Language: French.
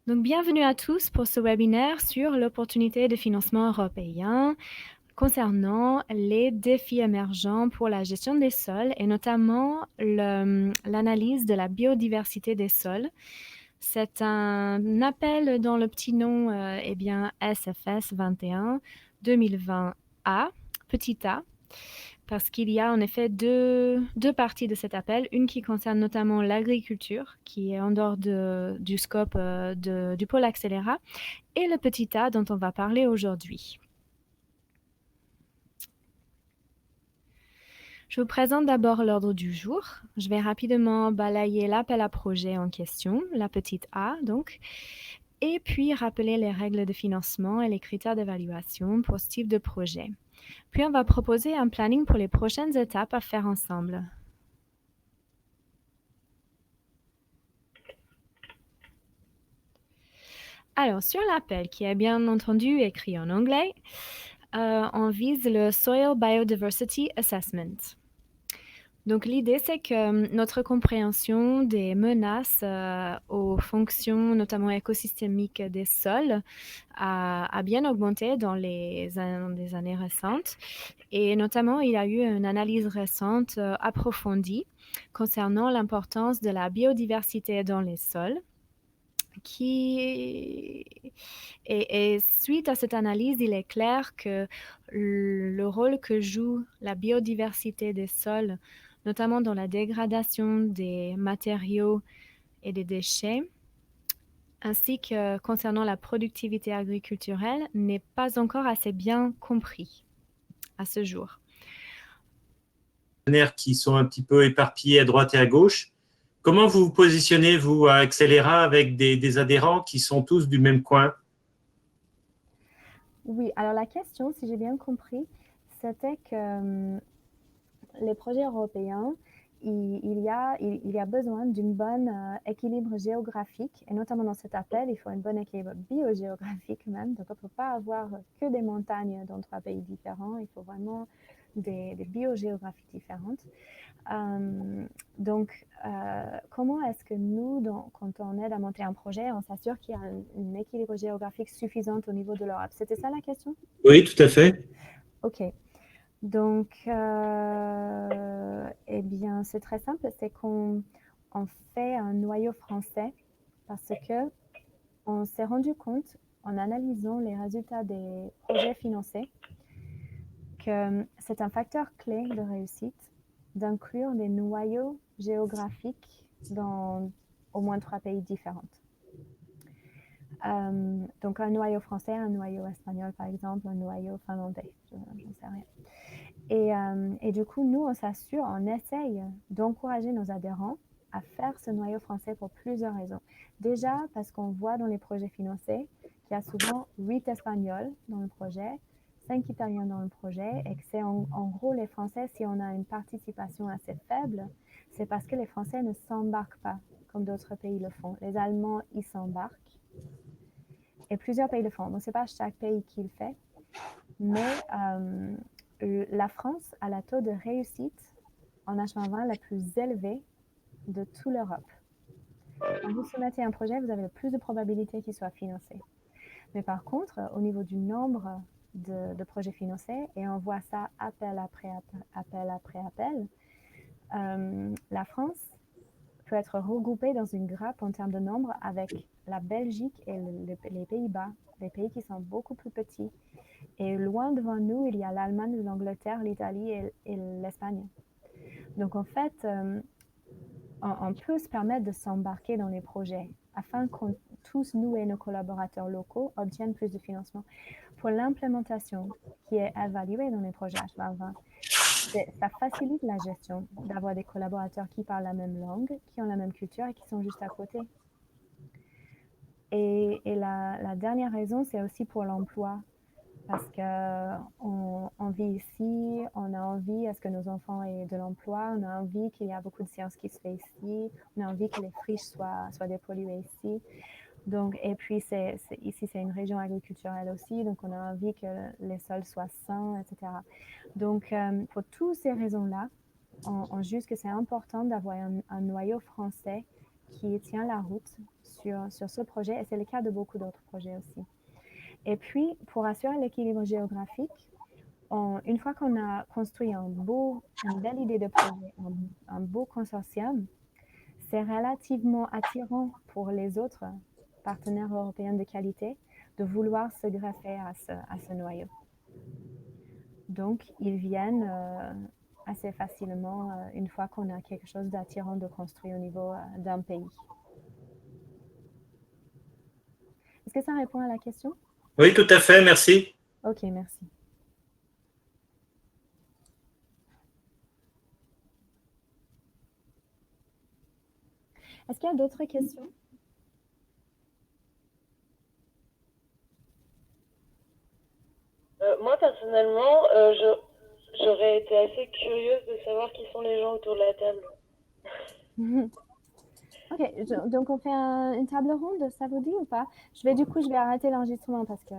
Donc, bienvenue à tous pour ce webinaire sur l'opportunité de financement européen concernant les défis émergents pour la gestion des sols et notamment l'analyse de la biodiversité des sols. C'est un appel dont le petit nom est bien SFS 21 2020A, petit a, parce qu'il y a en effet deux parties de cet appel, une qui concerne notamment l'agriculture, qui est en dehors du scope du pôle Accéléra, et le petit a dont on va parler aujourd'hui. Je vous présente d'abord l'ordre du jour. Je vais rapidement balayer l'appel à projet en question, la petite a donc, et puis rappeler les règles de financement et les critères d'évaluation pour ce type de projet. Puis on va proposer un planning pour les prochaines étapes à faire ensemble. Alors, sur l'appel, qui est bien entendu écrit en anglais, on vise le Soil Biodiversity Assessment. Donc, l'idée, c'est que notre compréhension des menaces aux fonctions, notamment écosystémiques des sols, a bien augmenté dans les années récentes. Et notamment, il y a eu une analyse récente approfondie concernant l'importance de la biodiversité dans les sols. Et suite à cette analyse, il est clair que le rôle que joue la biodiversité des sols, notamment dans la dégradation des matériaux et des déchets, ainsi que concernant la productivité agriculturelle, n'est pas encore assez bien compris à ce jour. Qui sont un petit peu éparpillés à droite et à gauche. Comment vous vous positionnez, vous, à Accéléra, avec des adhérents qui sont tous du même coin? Oui, alors la question, si j'ai bien compris, c'était que les projets européens, il y a besoin d'un bon équilibre géographique, et notamment dans cet appel, il faut un bon équilibre biogéographique même. Donc, on ne peut pas avoir que des montagnes dans 3 pays différents, il faut vraiment des biogéographies différentes. Donc, comment est-ce que nous, quand on aide à monter un projet, on s'assure qu'il y a un équilibre géographique suffisant au niveau de l'Europe? C'était ça la question? Oui, tout à fait. Ok. Donc, eh bien, c'est très simple, c'est qu'on fait un noyau français parce que on s'est rendu compte, en analysant les résultats des projets financés, que c'est un facteur clé de réussite d'inclure des noyaux géographiques dans au moins 3 pays différents. Donc, un noyau français, un noyau espagnol, par exemple, un noyau finlandais, j'en sais rien. Et du coup, nous, on s'assure, on essaye d'encourager nos adhérents à faire ce noyau français pour plusieurs raisons. Déjà, parce qu'on voit dans les projets financés qu'il y a souvent 8 Espagnols dans le projet, 5 Italiens dans le projet, et que c'est en gros les Français, si on a une participation assez faible, c'est parce que les Français ne s'embarquent pas comme d'autres pays le font. Les Allemands, ils s'embarquent. Et plusieurs pays le font. Donc, ce n'est pas chaque pays qui le fait, mais la France a le taux de réussite en H2020 le plus élevé de toute l'Europe. Quand vous soumettez un projet, vous avez le plus de probabilités qu'il soit financé. Mais par contre, au niveau du nombre de projets financés, et on voit ça appel après appel après appel, la France peut être regroupée dans une grappe en termes de nombre avec la Belgique et les Pays-Bas, des pays qui sont beaucoup plus petits. Et loin devant nous, il y a l'Allemagne, l'Angleterre, l'Italie et l'Espagne. Donc en fait, on peut se permettre de s'embarquer dans les projets afin qu'on tous, nous et nos collaborateurs locaux, obtiennent plus de financement. Pour l'implémentation qui est évaluée dans les projets H2020, ça facilite la gestion d'avoir des collaborateurs qui parlent la même langue, qui ont la même culture et qui sont juste à côté. Et la dernière raison, c'est aussi pour l'emploi. Parce qu'on vit ici, on a envie à ce que nos enfants aient de l'emploi, on a envie qu'il y ait beaucoup de sciences qui se fait ici, on a envie que les friches soient dépolluées ici. Donc, et puis, ici, c'est une région agriculturelle aussi, donc on a envie que les sols soient sains, etc. Donc, pour toutes ces raisons-là, on juge que c'est important d'avoir un noyau français qui tient la route sur ce projet et c'est le cas de beaucoup d'autres projets aussi. Et puis, pour assurer l'équilibre géographique, une fois qu'on a construit une belle idée de projet, un beau consortium, c'est relativement attirant pour les autres partenaires européens de qualité de vouloir se greffer à ce noyau. Donc, ils viennent assez facilement une fois qu'on a quelque chose d'attirant de construire au niveau d'un pays. Est-ce que ça répond à la question? Oui, tout à fait, merci. Ok, merci. Est-ce qu'il y a d'autres questions? Moi, personnellement, j'aurais été assez curieuse de savoir qui sont les gens autour de la table. Ok, donc on fait une table ronde, ça vous dit ou pas? Je vais arrêter l'enregistrement parce que